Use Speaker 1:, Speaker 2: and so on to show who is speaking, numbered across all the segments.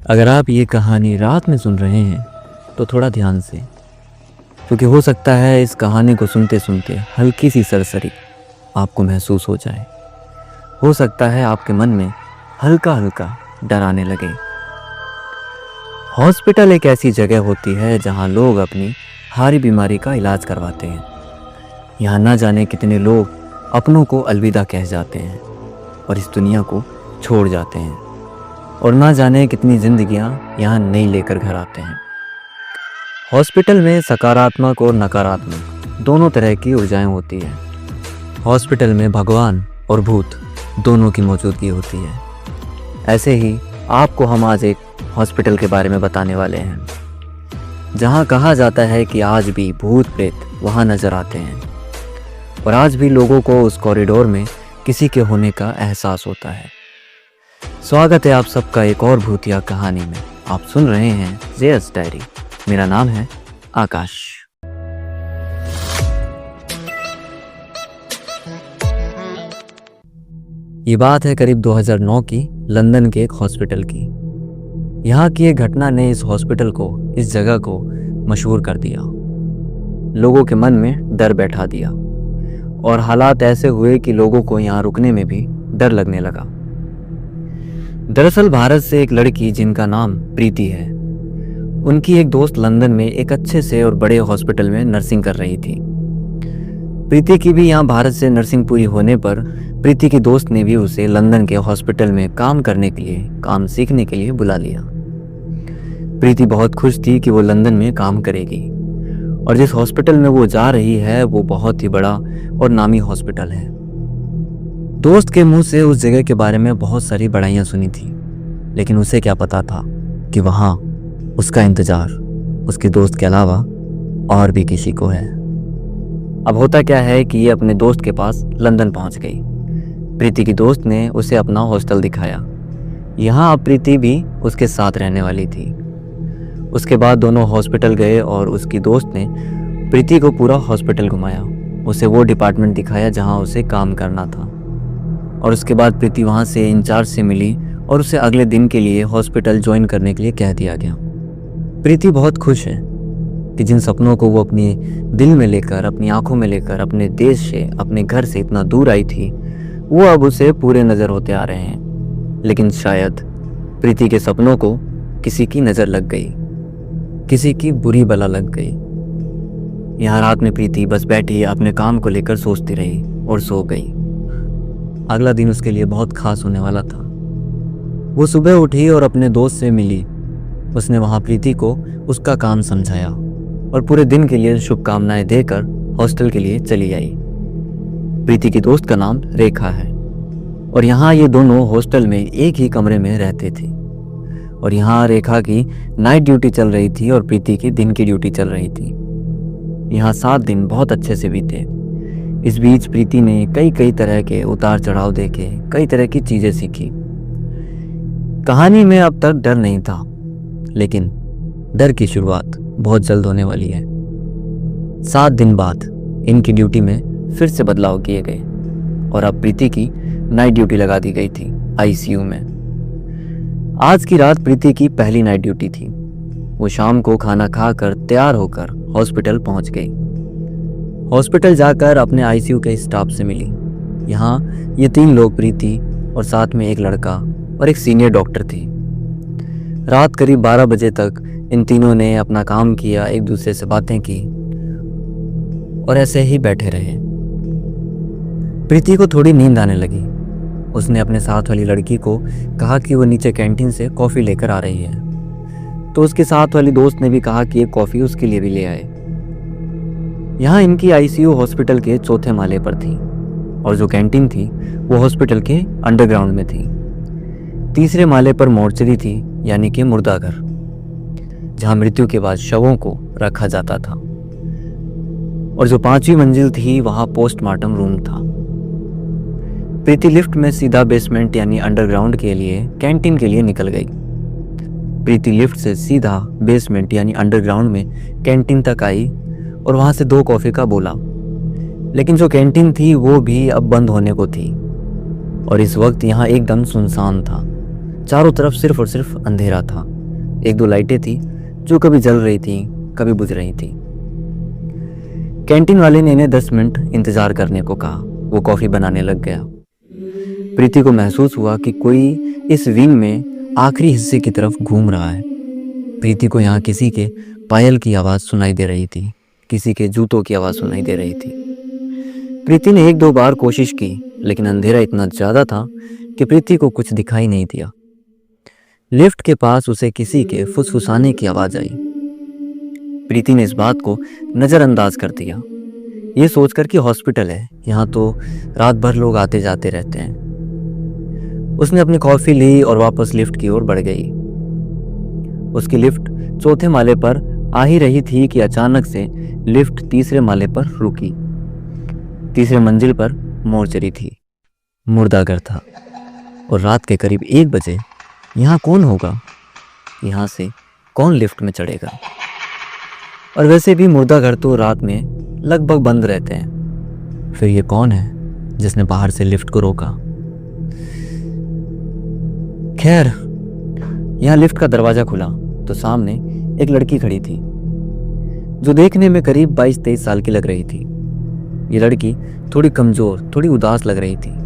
Speaker 1: अगर आप ये कहानी रात में सुन रहे हैं तो थोड़ा ध्यान से, क्योंकि हो सकता है इस कहानी को सुनते सुनते हल्की सी सरसरी आपको महसूस हो जाए। हो सकता है आपके मन में हल्का हल्का डर आने लगे। हॉस्पिटल एक ऐसी जगह होती है जहां लोग अपनी हारी बीमारी का इलाज करवाते हैं। यहाँ ना जाने कितने लोग अपनों को अलविदा कह जाते हैं और इस दुनिया को छोड़ जाते हैं, और ना जाने कितनी जिंदगियां यहाँ नहीं लेकर घर आते हैं। हॉस्पिटल में सकारात्मक और नकारात्मक दोनों तरह की ऊर्जाएं होती है। हॉस्पिटल में भगवान और भूत दोनों की मौजूदगी होती है। ऐसे ही आपको हम आज एक हॉस्पिटल के बारे में बताने वाले हैं, जहां कहा जाता है कि आज भी भूत प्रेत वहां नजर आते हैं और आज भी लोगों को उस कॉरिडोर में किसी के होने का एहसास होता है। स्वागत है आप सबका एक और भूतिया कहानी में। आप सुन रहे हैं जेएस डायरी। मेरा नाम है आकाश। ये बात है करीब 2009 की लंदन के एक हॉस्पिटल की। यहाँ की एक घटना ने इस हॉस्पिटल को, इस जगह को मशहूर कर दिया। लोगों के मन में डर बैठा दिया और हालात ऐसे हुए कि लोगों को यहाँ रुकने में भी डर लगने लगा। दरअसल भारत से एक लड़की जिनका नाम प्रीति है, उनकी एक दोस्त लंदन में एक अच्छे से और बड़े हॉस्पिटल में नर्सिंग कर रही थी। प्रीति की भी यहाँ भारत से नर्सिंग पूरी होने पर प्रीति की दोस्त ने भी उसे लंदन के हॉस्पिटल में काम करने के लिए, काम सीखने के लिए बुला लिया। प्रीति बहुत खुश थी कि वो लंदन में काम करेगी और जिस हॉस्पिटल में वो जा रही है वो बहुत ही बड़ा और नामी हॉस्पिटल है। दोस्त के मुंह से उस जगह के बारे में बहुत सारी बड़ाइयां सुनी थी, लेकिन उसे क्या पता था कि वहां उसका इंतजार उसके दोस्त के अलावा और भी किसी को है। अब होता क्या है कि ये अपने दोस्त के पास लंदन पहुंच गई। प्रीति की दोस्त ने उसे अपना हॉस्टल दिखाया। यहाँ अब प्रीति भी उसके साथ रहने वाली थी। उसके बाद दोनों हॉस्पिटल गए और उसकी दोस्त ने प्रीति को पूरा हॉस्पिटल घुमाया। उसे वो डिपार्टमेंट दिखाया जहाँ उसे काम करना था, और उसके बाद प्रीति वहाँ से इंचार्ज से मिली और उसे अगले दिन के लिए हॉस्पिटल ज्वाइन करने के लिए कह दिया गया। प्रीति बहुत खुश है कि जिन सपनों को वो अपने दिल में लेकर, अपनी आंखों में लेकर अपने देश से, अपने घर से इतना दूर आई थी, वो अब उसे पूरे नज़र होते आ रहे हैं। लेकिन शायद प्रीति के सपनों को किसी की नज़र लग गई, किसी की बुरी बला लग गई। यहाँ रात में प्रीति बस बैठी अपने काम को लेकर सोचती रही और सो गई। अगला दिन उसके लिए बहुत खास होने वाला था। वो सुबह उठी और अपने दोस्त से मिली। उसने वहाँ प्रीति को उसका काम समझाया और पूरे दिन के लिए शुभकामनाएं देकर हॉस्टल के लिए चली आई। प्रीति की दोस्त का नाम रेखा है और यहाँ ये दोनों हॉस्टल में एक ही कमरे में रहते थे। और यहाँ रेखा की नाइट ड्यूटी चल रही थी और प्रीति की दिन की ड्यूटी चल रही थी। यहाँ 7 दिन बहुत अच्छे से बीते। इस बीच प्रीति ने कई तरह के उतार चढ़ाव देखे, कई तरह की चीजें सीखी। कहानी में अब तक डर नहीं था, लेकिन डर की शुरुआत बहुत जल्द होने वाली है। 7 दिन बाद इनकी ड्यूटी में फिर से बदलाव किए गए और अब प्रीति की नाइट ड्यूटी लगा दी गई थी आईसीयू में। आज की रात प्रीति की पहली नाइट ड्यूटी थी। वो शाम को खाना खाकर तैयार होकर हॉस्पिटल पहुंच गई। हॉस्पिटल जाकर अपने आईसीयू के स्टाफ से मिली। यहाँ ये 3 लोग, प्रीति और साथ में एक लड़का और एक सीनियर डॉक्टर थी। रात करीब 12 बजे तक इन तीनों ने अपना काम किया, एक दूसरे से बातें की और ऐसे ही बैठे रहे। प्रीति को थोड़ी नींद आने लगी। उसने अपने साथ वाली लड़की को कहा कि वो नीचे कैंटीन से कॉफ़ी लेकर आ रही है, तो उसके साथ वाली दोस्त ने भी कहा कि एक कॉफ़ी उसके लिए भी ले आए। यहाँ इनकी आईसीयू हॉस्पिटल के 4थे माले पर थी और जो कैंटीन थी वो हॉस्पिटल के अंडरग्राउंड में थी। 3रे माले पर मोर्चरी थी, यानी कि मुर्दाघर, जहाँ मृत्यु के बाद शवों को रखा जाता था। और जो 5वीं मंजिल थी वहाँ पोस्टमार्टम रूम था। प्रीति लिफ्ट में सीधा बेसमेंट यानी अंडरग्राउंड के लिए, कैंटीन के लिए निकल गई। प्रीति लिफ्ट से सीधा बेसमेंट यानी अंडरग्राउंड में कैंटीन तक आई और वहां से 2 कॉफ़ी का बोला। लेकिन जो कैंटीन थी वो भी अब बंद होने को थी और इस वक्त यहाँ एकदम सुनसान था। चारों तरफ सिर्फ और सिर्फ अंधेरा था। एक दो लाइटें थी जो कभी जल रही थी, कभी बुझ रही थी। कैंटीन वाले ने इन्हें 10 मिनट इंतजार करने को कहा। वो कॉफी बनाने लग गया। प्रीति को महसूस हुआ कि कोई इस विंग में आखिरी हिस्से की तरफ घूम रहा है। प्रीति को यहाँ किसी के पायल की आवाज़ सुनाई दे रही थी, किसी के जूतों की आवाज़ सुनाई दे रही थी। प्रीति ने एक दो बार कोशिश की, लेकिन अंधेरा इतना ज़्यादा था कि प्रीति को कुछ दिखाई नहीं दिया। लिफ्ट के पास उसे किसी के फुसफुसाने की आवाज़ आई। प्रीति ने इस बात को नज़रअंदाज कर दिया, ये सोचकर कि हॉस्पिटल है, यहाँ तो रात भर लोग आते जाते रहते हैं। उसने अपनी कॉफ़ी ली और वापस लिफ्ट की ओर बढ़ गई। उसकी लिफ्ट चौथे माले पर आ ही रही थी कि अचानक से लिफ्ट तीसरे माले पर रुकी। तीसरे मंजिल पर मोर्चरी थी, मुर्दाघर था। और रात के करीब 1 बजे यहाँ कौन होगा? यहाँ से कौन लिफ्ट में चढ़ेगा? और वैसे भी मुर्दाघर तो रात में लगभग बंद रहते हैं। फिर ये कौन है जिसने बाहर से लिफ्ट को रोका? खैर, यहाँ लिफ्ट का दरवाजा खुला तो सामने एक लड़की खड़ी थी जो देखने में करीब 22-23 साल की लग रही थी। ये लड़की थोड़ी कमज़ोर, थोड़ी उदास लग रही थी।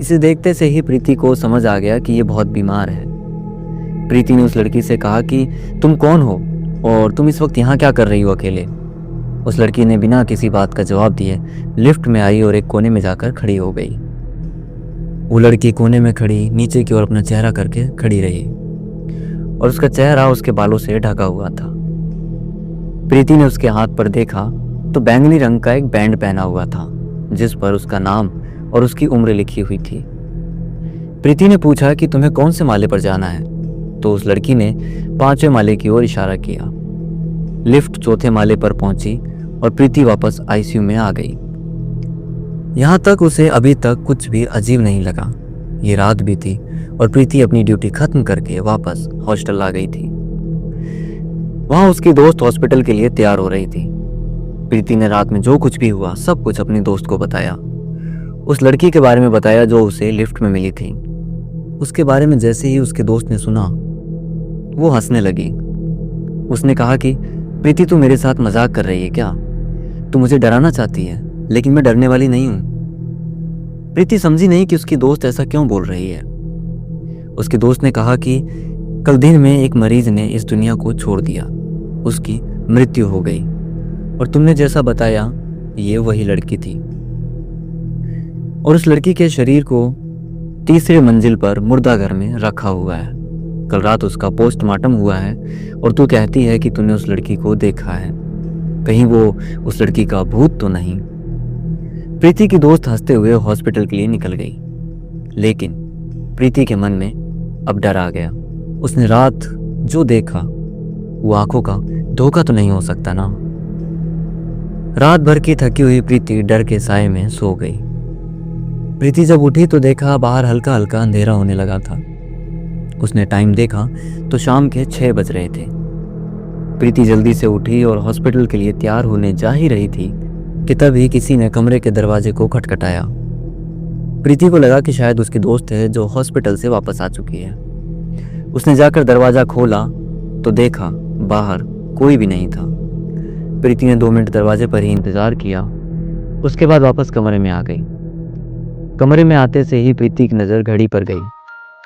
Speaker 1: इसे देखते से ही प्रीति को समझ आ गया कि ये बहुत बीमार है। प्रीति ने उस लड़की से कहा कि तुम कौन हो और तुम इस वक्त यहाँ क्या कर रही हो अकेले? उस लड़की ने बिना किसी बात का जवाब दिए लिफ्ट में आई और एक कोने में जाकर खड़ी हो गई। वो लड़की कोने में खड़ी नीचे की ओर अपना चेहरा करके खड़ी रही और उसका चेहरा उसके बालों से ढका हुआ था। प्रीति ने उसके हाथ पर देखा तो बैंगनी रंग का एक बैंड पहना हुआ था जिस पर उसका नाम और उसकी उम्र लिखी हुई थी। प्रीति ने पूछा कि तुम्हें कौन से माले पर जाना है? तो उस लड़की ने 5वें माले की ओर इशारा किया। लिफ्ट चौथे माले पर पहुंची और प्रीति वापस आईसीयू में आ गई। यहाँ तक उसे अभी तक कुछ भी अजीब नहीं लगा। ये रात भी थी और प्रीति अपनी ड्यूटी खत्म करके वापस हॉस्टल आ गई थी। वहाँ उसकी दोस्त हॉस्पिटल के लिए तैयार हो रही थी। प्रीति ने रात में जो कुछ भी हुआ सब कुछ अपनी दोस्त को बताया। उस लड़की के बारे में बताया जो उसे लिफ्ट में मिली थी। उसके बारे में जैसे ही उसके दोस्त ने सुना वो हंसने लगी। उसने कहा कि प्रीति तू मेरे साथ मजाक कर रही है क्या? तू मुझे डराना चाहती है, लेकिन मैं डरने वाली नहीं हूँ। प्रीति समझी नहीं कि उसकी दोस्त ऐसा क्यों बोल रही है। उसके दोस्त ने कहा कि कल दिन में एक मरीज ने इस दुनिया को छोड़ दिया, उसकी मृत्यु हो गई और तुमने जैसा बताया ये वही लड़की थी। और उस लड़की के शरीर को तीसरे मंजिल पर मुर्दाघर में रखा हुआ है। कल रात उसका पोस्टमार्टम हुआ है और तू कहती है कि तूने उस लड़की को देखा है। कहीं वो उस लड़की का भूत तो नहीं? प्रीति की दोस्त हंसते हुए हॉस्पिटल के लिए निकल गई, लेकिन प्रीति के मन में अब डर आ गया। उसने रात जो देखा वो आंखों का धोखा तो नहीं हो सकता ना। रात भर की थकी हुई प्रीति डर के साए में सो गई। प्रीति जब उठी तो देखा बाहर हल्का हल्का अंधेरा होने लगा था। उसने टाइम देखा तो शाम के 6 बज रहे थे। प्रीति जल्दी से उठी और हॉस्पिटल के लिए तैयार होने जा ही रही थी कि तभी किसी ने कमरे के दरवाजे को खटखटाया। प्रीति को लगा कि शायद उसकी दोस्त है जो हॉस्पिटल से वापस आ चुकी है। उसने जाकर दरवाज़ा खोला तो देखा बाहर कोई भी नहीं था। प्रीति ने 2 मिनट दरवाजे पर ही इंतज़ार किया, उसके बाद वापस कमरे में आ गई। कमरे में आते से ही प्रीति की नज़र घड़ी पर गई।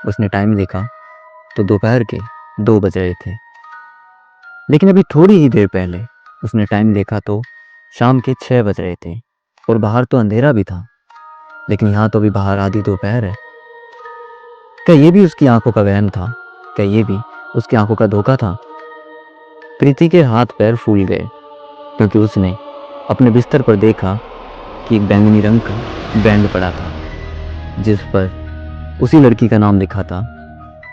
Speaker 1: उसने टाइम देखा तो दोपहर के 2 बज रहे थे, लेकिन अभी थोड़ी ही देर पहले उसने टाइम देखा तो शाम के 6 बज रहे थे और बाहर तो अंधेरा भी था, लेकिन यहाँ तो अभी बाहर आधी दोपहर है। क्या ये भी उसकी आंखों का वहम था? क्या ये भी उसकी आंखों का धोखा था? प्रीति के हाथ पैर फूल गए क्योंकि उसने अपने बिस्तर पर देखा कि एक बैंगनी रंग का बैंड पड़ा था जिस पर उसी लड़की का नाम लिखा था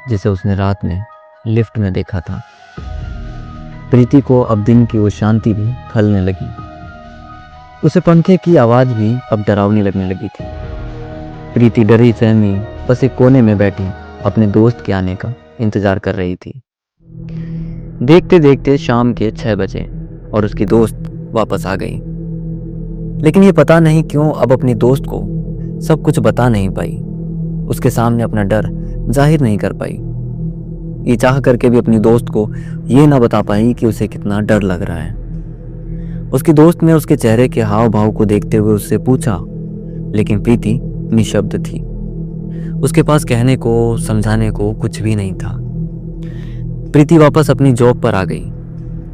Speaker 1: जिसे उसने रात में लिफ्ट में देखा था। प्रीति को अब दिन की वो शांति भी खलने लगी। उसे पंखे की आवाज़ भी अब डरावनी लगने लगी थी। प्रीति डरी सहमी बस एक कोने में बैठी अपने दोस्त के आने का इंतजार कर रही थी। देखते देखते शाम के 6 बजे और उसकी दोस्त वापस आ गई, लेकिन ये पता नहीं क्यों अब अपनी दोस्त को सब कुछ बता नहीं पाई। उसके सामने अपना डर जाहिर नहीं कर पाई। ये चाह करके भी अपनी दोस्त को ये ना बता पाई कि उसे कितना डर लग रहा है। उसकी दोस्त ने उसके चेहरे के हाव भाव को देखते हुए उससे पूछा, लेकिन प्रीति निशब्द थी। उसके पास कहने को, समझाने को कुछ भी नहीं था। प्रीति वापस अपनी जॉब पर आ गई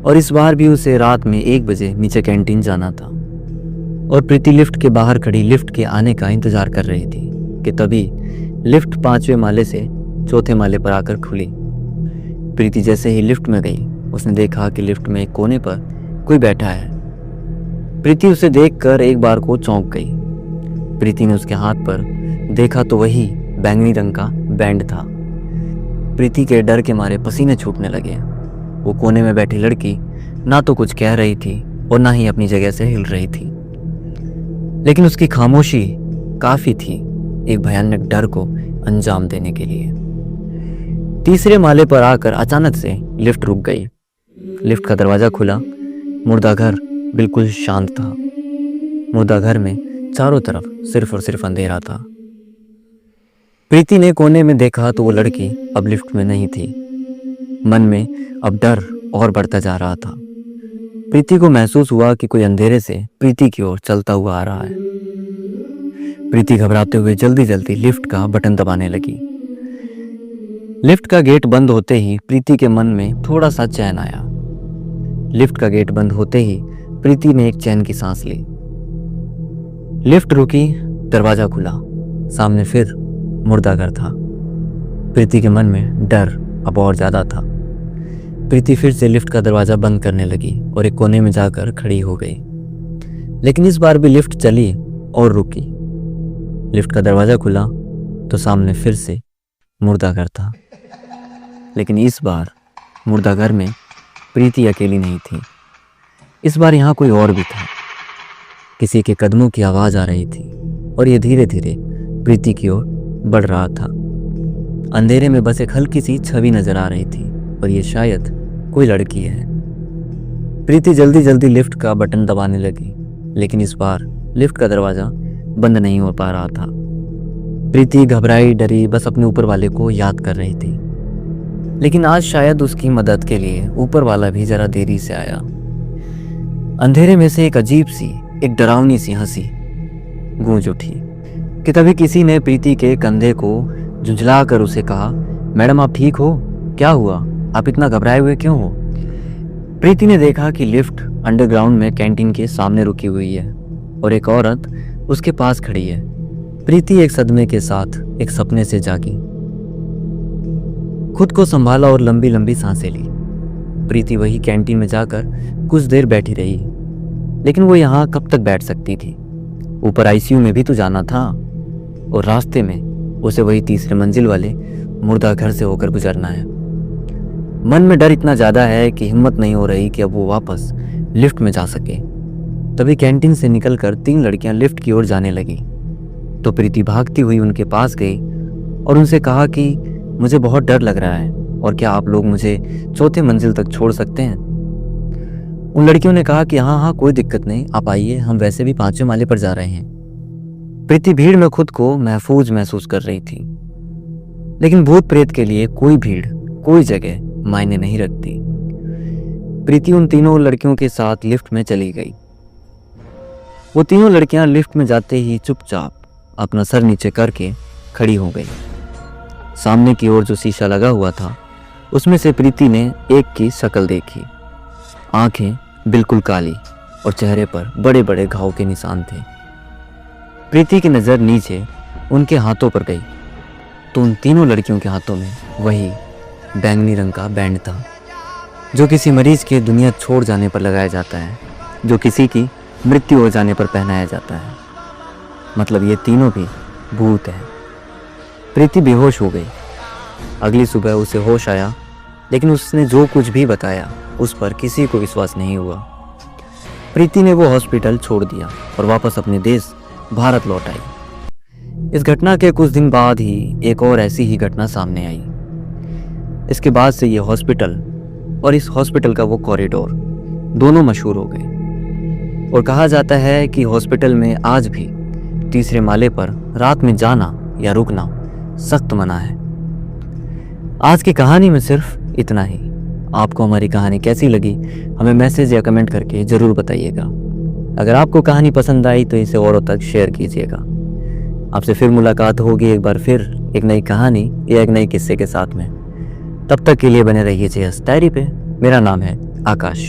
Speaker 1: और इस बार भी उसे रात में 1 बजे नीचे कैंटीन जाना था। और प्रीति लिफ्ट के बाहर खड़ी लिफ्ट के आने का इंतजार कर रही थी कि तभी लिफ्ट 5वें माले से 4थे माले पर आकर खुली। प्रीति जैसे ही लिफ्ट में गई, उसने देखा कि लिफ्ट में एक कोने पर कोई बैठा है। प्रीति उसे देखकर एक बार को चौंक गई। प्रीति ने उसके हाथ पर देखा तो वही बैंगनी रंग का बैंड था। प्रीति के डर के मारे पसीने छूटने लगे। वो कोने में बैठी लड़की ना तो कुछ कह रही थी और ना ही अपनी जगह से हिल रही थी, लेकिन उसकी खामोशी काफी थी एक भयानक डर को अंजाम देने के लिए। 3रे माले पर आकर अचानक से लिफ्ट रुक गई। लिफ्ट का दरवाजा खुला। मुर्दाघर बिल्कुल शांत था। मुर्दाघर में चारों तरफ सिर्फ और सिर्फ अंधेरा था। प्रीति ने कोने में देखा तो वो लड़की अब लिफ्ट में नहीं थी। मन में अब डर और बढ़ता जा रहा था। प्रीति को महसूस हुआ कि कोई अंधेरे से प्रीति की ओर चलता हुआ आ रहा है। प्रीति घबराते हुए जल्दी जल्दी लिफ्ट का बटन दबाने लगी। लिफ्ट का गेट बंद होते ही प्रीति के मन में थोड़ा सा चैन आया। लिफ्ट का गेट बंद होते ही प्रीति ने एक चैन की सांस ली। लिफ्ट रुकी, दरवाजा खुला। सामने फिर मुर्दाघर था। प्रीति के मन में डर अब और ज्यादा था। प्रीति फिर से लिफ्ट का दरवाजा बंद करने लगी और एक कोने में जाकर खड़ी हो गई। लेकिन इस बार भी लिफ्ट चली और रुकी। लिफ्ट का दरवाजा खुला तो सामने फिर से मुर्दाघर था। लेकिन इस बार मुर्दाघर में प्रीति अकेली नहीं थी। इस बार यहाँ कोई और भी था। किसी के कदमों की आवाज आ रही थी और ये धीरे धीरे प्रीति की ओर बढ़ रहा था। अंधेरे में बस एक हल्की सी छवि नजर आ रही थी और ये शायद कोई लड़की है। प्रीति जल्दी जल्दी लिफ्ट का बटन दबाने लगी, लेकिन इस बार लिफ्ट का दरवाजा बंद नहीं हो पा रहा था। प्रीति घबराई डरी बस अपने ऊपर वाले को याद कर रही थी, लेकिन आज शायद उसकी मदद के लिए ऊपर वाला भी जरा देरी से आया। अंधेरे में से एक अजीब सी, एक डरावनी सी हंसी गूंज उठी कि तभी किसी ने प्रीति के कंधे को झुंझला कर उसे कहा, मैडम आप ठीक हो? क्या हुआ? आप इतना घबराए हुए क्यों हो? प्रीति ने देखा कि लिफ्ट अंडरग्राउंड में कैंटीन के सामने रुकी हुई है और एक औरत उसके पास खड़ी है। प्रीति एक सदमे के साथ एक सपने से जागी। खुद को संभाला और लंबी लंबी सांसें ली। प्रीति वही कैंटीन में जाकर कुछ देर बैठी रही, लेकिन वो यहाँ कब तक बैठ सकती थी? ऊपर आईसीयू में भी तो जाना था और रास्ते में उसे वही 3रे मंजिल वाले मुर्दाघर से होकर गुजरना है। मन में डर इतना ज्यादा है कि हिम्मत नहीं हो रही कि अब वो वापस लिफ्ट में जा सके। तभी कैंटीन से निकलकर 3 लड़कियां लिफ्ट की ओर जाने लगी तो प्रीति भागती हुई उनके पास गई और उनसे कहा कि मुझे बहुत डर लग रहा है और क्या आप लोग मुझे 4थे मंजिल तक छोड़ सकते हैं? उन लड़कियों ने कहा कि हाँ कोई दिक्कत नहीं, आप आइए, हम वैसे भी 5वें माले पर जा रहे हैं। प्रीति भीड़ में खुद को महफूज महसूस कर रही थी, लेकिन भूत प्रेत के लिए कोई भीड़, कोई जगह मायने नहीं रखती। प्रीति उन तीनों लड़कियों के साथ लिफ्ट में चली गई। वो तीनों लड़कियां लिफ्ट में जाते ही चुपचाप अपना सर नीचे करके खड़ी हो गई। सामने की ओर जो शीशा लगा हुआ था उसमें से प्रीति ने एक की शक्ल देखी। आंखें बिल्कुल काली और चेहरे पर बड़े बड़े घाव के निशान थे। प्रीति की नज़र नीचे उनके हाथों पर गई तो उन तीनों लड़कियों के हाथों में वही बैंगनी रंग का बैंड था जो किसी मरीज के दुनिया छोड़ जाने पर लगाया जाता है, जो किसी की मृत्यु हो जाने पर पहनाया जाता है। मतलब ये तीनों भी भूत हैं। प्रीति बेहोश हो गई। अगली सुबह उसे होश आया, लेकिन उसने जो कुछ भी बताया उस पर किसी को विश्वास नहीं हुआ। प्रीति ने वो हॉस्पिटल छोड़ दिया और वापस अपने देश भारत लौट आई। इस घटना के कुछ दिन बाद ही एक और ऐसी ही घटना सामने आई। इसके बाद से ये हॉस्पिटल और इस हॉस्पिटल का वो कॉरिडोर दोनों मशहूर हो गए और कहा जाता है कि हॉस्पिटल में आज भी 3रे माले पर रात में जाना या रुकना सख्त मना है। आज की कहानी में सिर्फ इतना ही। आपको हमारी कहानी कैसी लगी हमें मैसेज या कमेंट करके ज़रूर बताइएगा। अगर आपको कहानी पसंद आई तो इसे औरों तक शेयर कीजिएगा। आपसे फिर मुलाकात होगी एक बार फिर एक नई कहानी या एक नई किस्से के साथ में। तब तक के लिए बने रहिए JS डायरी पे। मेरा नाम है आकाश।